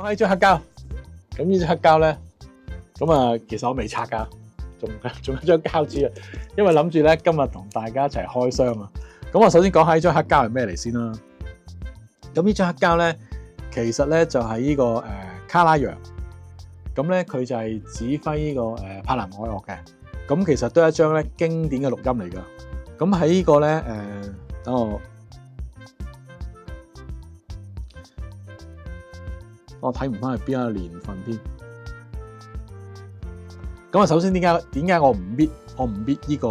呢張黑膠，咁呢張黑膠咧，咁啊其實我未拆㗎，仲有張膠紙啊，因為諗住咧今日同大家一齊開箱啊。咁我首先講下呢張黑膠係咩嚟先啦。咁呢張黑膠咧，其實咧就係呢個卡拉揚，咁咧佢就係指揮呢個柏林愛樂嘅。咁其實都係一張咧經典嘅錄音嚟㗎。咁喺呢個咧等我睇唔翻係邊一個年份添。咁啊，首先點解我唔搣呢個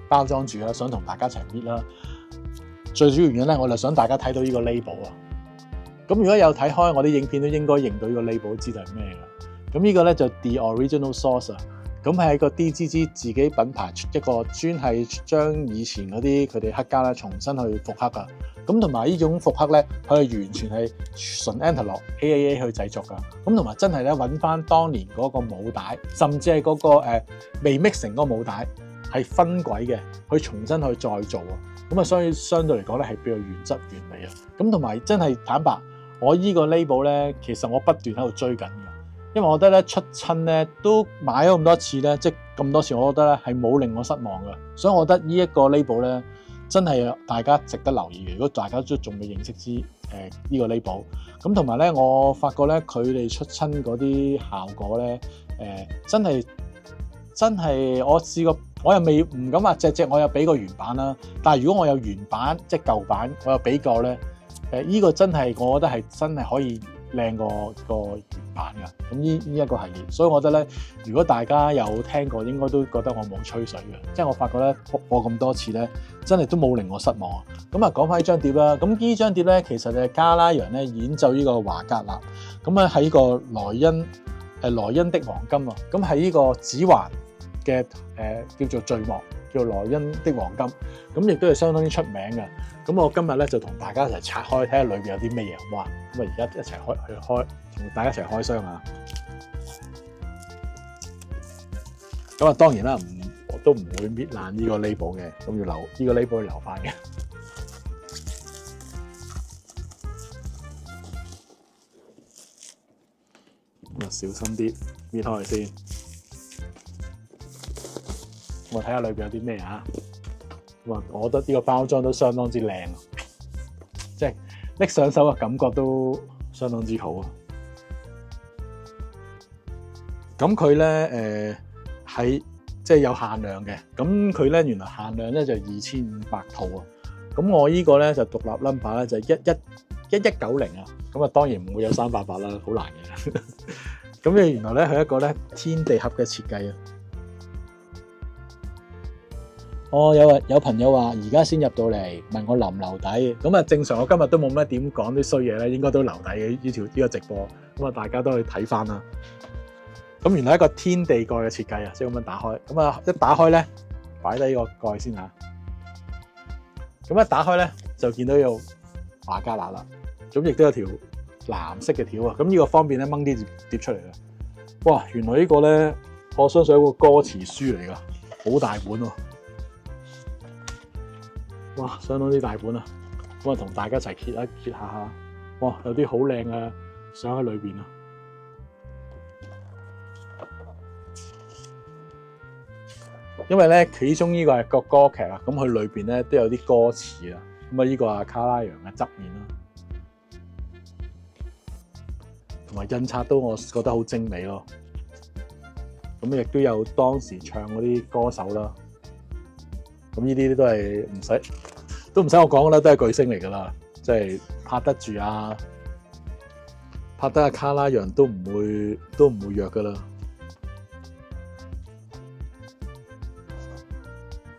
包裝住啦？想同大家一齊搣啦。最主要原因咧，我就想大家睇到呢個 label 啊。咁如果有睇開我啲影片，都應該認到呢個 label，知道係咩㗎。咁呢個咧就 The Original Source 啊。咁係一個 DGG 自己品牌一個專係將以前嗰啲佢哋黑膠咧重新去復刻㗎。咁同埋呢種復刻咧，佢係完全係純 Analog AAA 去製作㗎。咁同埋真係咧揾翻當年嗰個母帶，甚至係嗰個未 mix 成嗰個母帶係分軌嘅，去重新去再做啊。咁啊，所以相對嚟講咧係比較原汁原味啊。咁同埋真係坦白，我依個 label 咧，其實我不斷喺度追緊㗎。因為我覺得咧出親咧都買咗咁多次咧，即係咁多次，我覺得咧係冇令我失望嘅，所以我覺得呢一個 label 咧真係大家值得留意嘅。如果大家都仲未認識呢個 label， 咁同埋咧，我發覺咧佢哋出親嗰啲效果咧，真係我試過，我又唔敢話隻我有俾過原版啦，但係如果我有原版即係舊版，我有俾過咧，呢個真係我覺得係真係可以靚過個原版㗎。咁呢一個系列，所以我覺得咧，如果大家有聽過，應該都覺得我冇吹水嘅。即係我發覺咧播咁多次咧，真係都冇令我失望啊。咁啊，講翻呢張碟啦。咁呢張碟咧，其實係卡拉揚咧演奏呢個華格納。咁啊喺呢個萊茵的黃金啊。咁喺呢個指環嘅叫做序幕，叫萊茵的黃金。咁亦都係相當之出名嘅。咁我今日咧就同大家一齊拆開睇下裏邊有啲咩嘢，好嘛？咁啊而家一齊開，同大家一齊開箱啊！咁啊當然啦，我都唔會搣爛呢個 label 嘅，咁要留呢個 label 要留翻嘅。咁啊小心啲搣開佢先。我睇下裏邊有啲咩啊！我覺得呢個包裝都相當之靚，即係拎上手嘅感覺都相當之好啊！咁佢咧係即係有限量嘅，咁佢咧原來限量咧就2500套啊！咁我呢個咧就獨立 number 咧就1190啊！咁啊當然唔會有388啦，好難嘅。咁你原來咧係一個咧天地盒嘅設計啊！有朋友話而家先入到嚟問我留唔留底，咁啊正常我今日都冇乜點講啲衰嘢咧，應該都留底嘅呢個直播，咁啊大家都去睇翻啦。咁原來一個天地蓋嘅設計啊，即係咁樣打開，咁啊一打開咧，擺低呢個蓋先嚇。咁一打開咧就見到有華格納啦，咁亦都有條藍色嘅條啊，咁呢個方便咧掹啲碟出嚟嘅。哇，原來呢個咧我相信係一個歌詞書嚟㗎，好大本喎。哇，相當之大本啊！咁啊，同大家一齊揭下。哇，有啲好靚嘅相喺裏邊啊！因為咧，其中呢個係個歌劇啊，咁佢裏邊咧都有啲歌詞啊。咁啊，呢個係卡拉揚嘅側面啦，同埋印刷都我覺得好精美咯。咁亦都有當時唱嗰啲歌手啦。咁呢啲都係唔使我講啦，都係巨星嚟噶啦，即係拍得住啊，拍得阿卡拉揚都唔會弱噶啦。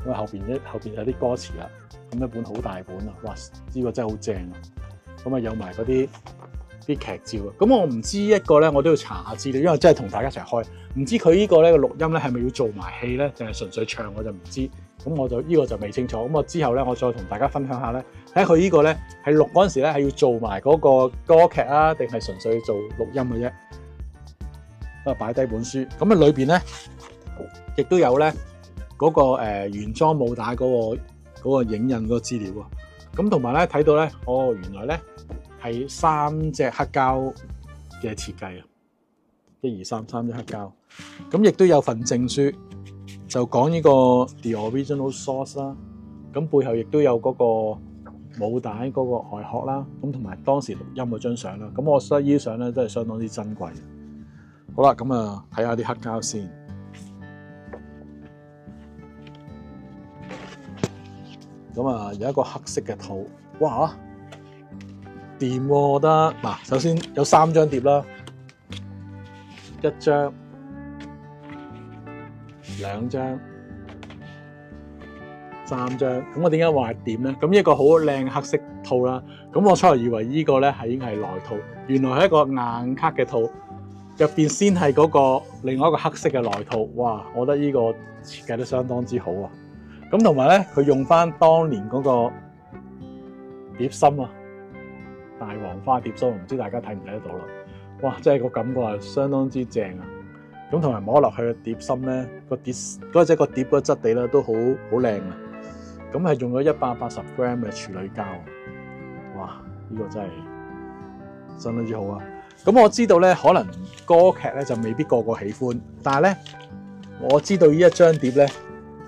咁啊後邊有啲歌詞啦，咁一本好大本啊，哇！呢個真係好正啊。咁啊有埋嗰啲劇照啊。咁我唔知一個咧，我都要查下資料，因為真係同大家一齊開，唔知佢呢個咧個錄音咧係咪要做埋戲咧，定係純粹唱我就唔知。咁我就呢個就未清楚，咁我之後咧，我再同大家分享下咧，睇下佢呢個咧係錄嗰陣時咧係要做埋嗰個歌劇啊，定係純粹做錄音嘅啫。咁啊擺低本書，咁啊裏邊咧亦都有咧嗰個原裝母帶嗰個影印嗰個資料啊。咁同埋咧睇到咧，原來咧係3隻黑膠嘅設計啊，1、2、3，三張黑膠。咁亦都有份證書，就講呢個 The Original Source 啦。咁背後亦都有嗰個母帶嗰個外殼啦，咁同埋當時錄音嗰張相啦。咁我覺得呢啲相咧都係相當之珍貴嘅。好啦，咁啊睇下啲黑膠先。咁啊有一個黑色嘅套，哇掂喎，我覺得嗱，首先有3張碟啦，1張、2張、3張。咁我點解話掂咧？咁一個好靚黑色套啦。咁我初頭以為呢個咧係已經係內套，原來係一個硬卡嘅套，入邊先係嗰個另外一個黑色嘅內套。哇！我覺得呢個設計得相當之好啊。咁同埋咧，佢用翻當年嗰個碟芯啊，大黃花碟芯，唔知大家睇唔睇得到啦？哇！真係個感覺係相當之正啊！咁同埋摸落去嘅碟芯咧，個碟嗰個質地咧都好靚啊！咁係用咗180 gram 嘅處女膠，哇！呢個真係相當之好啊！咁我知道咧，可能歌劇咧就未必個個喜歡，但係咧我知道呢一張碟咧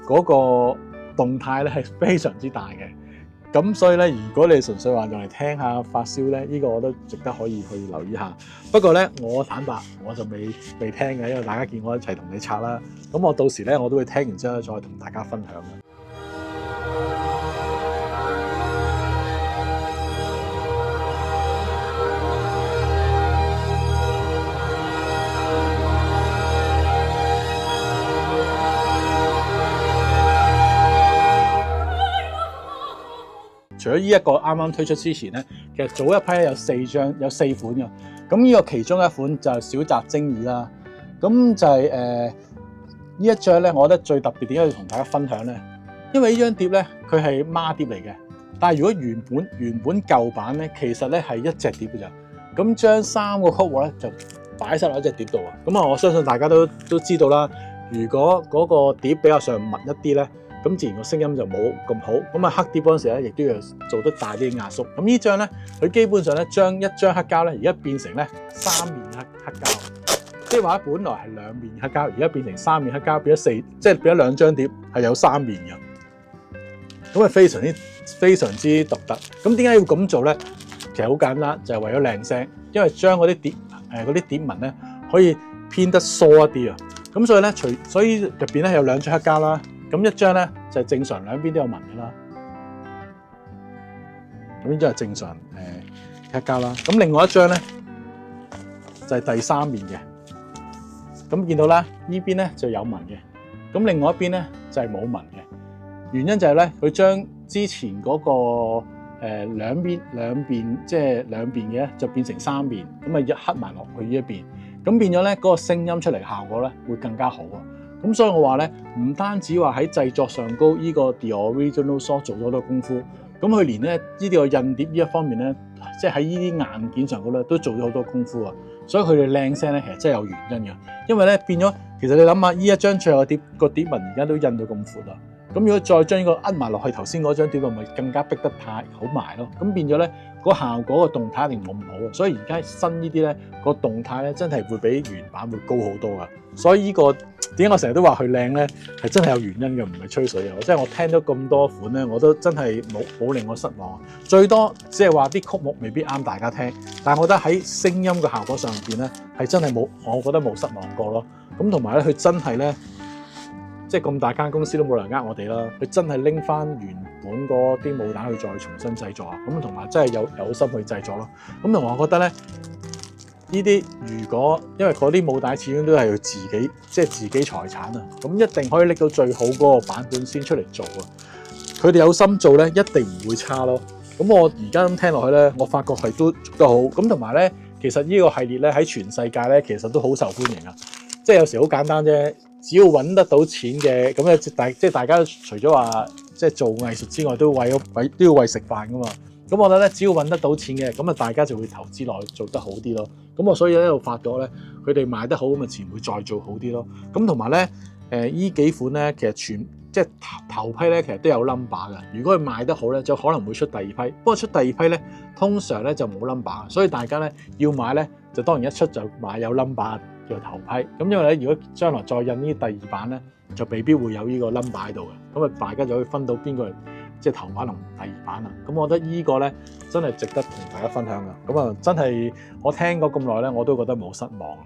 嗰個動態咧係非常之大嘅。咁所以咧，如果你純粹話用嚟聽下發燒咧，呢個我都值得可以去留意下。不過咧，我坦白我就未聽嘅，因為大家見我一齊同你拆啦。咁我到時咧，我都會聽完之後再同大家分享嘅。除咗呢一個啱啱推出之前咧，其實早一批有4款嘅。咁呢個其中一款就係小澤征爾啦。咁就係呢一張咧，我覺得最特別點解要同大家分享咧？因為呢張碟咧，佢係孖碟嚟嘅。但係如果原本舊版咧，其實咧係一隻碟嘅咋。咁將3個曲咧就擺晒落一隻碟度啊。咁啊，我相信大家都知道啦。如果嗰個碟比較上密一啲咧，咁自然個聲音就冇咁好。咁啊，黑碟嗰陣時咧，亦都要做得大啲壓縮。咁呢張咧，佢基本上咧將一張黑膠咧，而家變成咧3面黑膠，即係話本來係2面黑膠，而家變成3面黑膠，變咗4，即係變咗2張碟係有3面嘅。咁啊，非常之獨特。咁點解要咁做咧？其實好簡單，就係為咗靚聲，因為將嗰啲碟紋咧可以編得疏一啲啊。咁所以咧，所以入邊咧有2張黑膠啦。咁一張咧就係正常兩邊都有紋嘅啦，咁呢張係正常黑膠啦。咁另外一張咧就係第3面嘅，咁見到啦，呢邊咧就有紋嘅，咁另外一邊咧就係冇紋嘅。原因就係咧，佢將之前嗰個兩邊即係兩邊嘅就變成3面，咁啊一刻埋落去呢一邊，咁變咗咧嗰個聲音出嚟效果咧會更加好啊！咁所以我話咧，唔單止話喺製作上高，呢個 The Original Source 做咗好多功夫，咁佢連咧呢個印碟呢一方面咧，即係喺呢啲硬件上高咧都做咗好多功夫啊！所以佢哋靚聲咧，其實真係有原因嘅，因為咧變咗，其實你諗下，呢一張最後嘅個碟紋而家都印到咁闊啦。咁如果再將呢個扼埋落去頭先嗰張碟，咪更加逼得太好埋咯。咁變咗咧，個效果個動態一定冇咁好啊。所以而家新呢啲咧個動態咧，真係會比原版會高好多噶。所以呢個點解我成日都話佢靚咧，係真係有原因嘅，唔係吹水啊。即係我聽咗咁多款咧，我都真係冇令我失望。最多只係話啲曲目未必啱大家聽，但係我覺得喺聲音嘅效果上邊咧，係真係冇，我覺得冇失望過咯。咁同埋咧，佢真係咧。即係咁大間公司都冇人呃我哋啦，佢真係拎翻原本嗰啲母帶去再重新製作啊！咁同埋真係有心去製作咯。咁同埋我覺得咧，呢啲如果因為嗰啲母帶始終都係要自己財產啊，咁一定可以拎到最好嗰個版本先出嚟做啊！佢哋有心做咧，一定唔會差咯。咁我而家咁聽落去咧，我發覺係都做得好。咁同埋咧，其實呢個系列咧喺全世界咧，其實都好受歡迎啊！即係有時好簡單啫。只要揾得到錢嘅，咁即係大家除咗話即係做藝術之外，都要為食飯噶嘛。咁我覺得咧，只要揾得到錢嘅，咁啊大家就會投資落去做得好啲咯。咁我所以喺度發覺咧，佢哋賣得好咁啊，自然會再做好啲咯。咁同埋咧，呢幾款咧，其實即係頭批咧，其實都有 number 嘅。如果佢賣得好咧，就可能會出第二批。不過出第二批咧，通常咧就冇 number，所以大家咧要買咧，就當然一出就買有 number 嘅頭批。咁因為咧，如果將來再印呢第二版咧，就未必會有呢個 number 喺度嘅。咁啊，大家就可以分到邊個即係頭版同第二版啦。咁我覺得呢個咧真係值得同大家分享嘅。咁啊，真係我聽過咁耐咧，我都覺得冇失望。